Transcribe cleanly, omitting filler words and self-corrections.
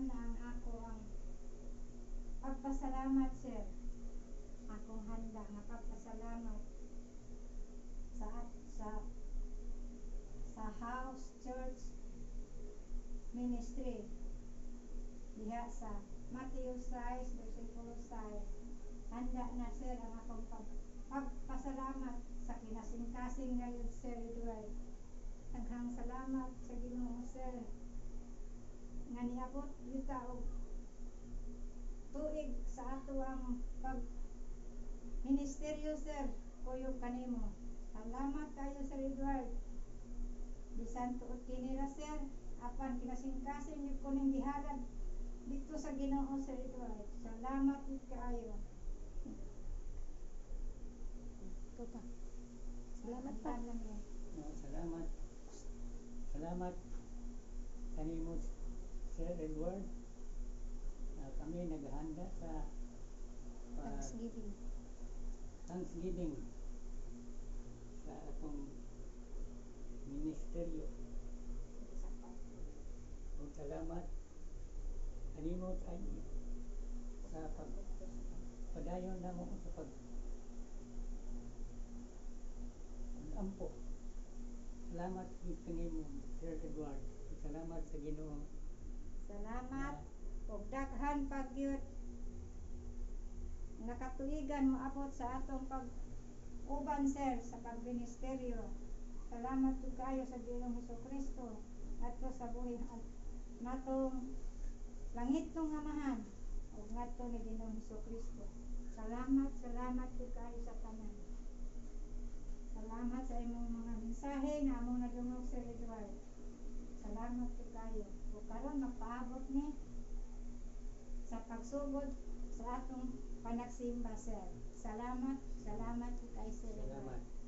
handa ang pagpasalamat, sir. Akong handa nga pagpasalamat sa house church ministry diha sa Matthew 6 versikulo 6. Handa na, sir, ang akong pagpasalamat sa kinasing-kasing ngayon, Sir Edward. Daghang salamat sa Ginoo, sir, nga niabot yuta og tuig sa ato ang ministeryo, sir. Kuyog kanimo. Salamat kayo, Sir Edward. Bisan tuod kini ra, sir, apan kinasing-kasing gyud ko ning gihalad dito sa Ginoo, Sir Edward. Salamat gyud kaayo. Ito pa. Salamat pa. Salamat. Salamat kanimo, Sir Edward. Kami naghahanda sa Thanksgiving sa atong ministeryo. Ug salamat kanimo sa pagpadayon namo sa pag-ampo. Salamat kanimo, Sir Edward. Salamat sa Ginoo. Salamat ug daghan pagyud nga katuigan moabot sa atong pag-uban, sir, sa pagministeryo. Salamat jud kaayo sa Ginoong Hesukristo adto sa buhi natong langitong amahan ug ngadto ni Ginoong Hesukristo. Salamat jud kaayo sa tanan. Salamat sa imong mga mensahe nga among nadungog, Sir Edward. Salamat jud kaayo. Ug karon magpaabot ni sa pagsugod sa atong panagsimba, sir. Salamat jud kaayo, Sir Edward. Salamat.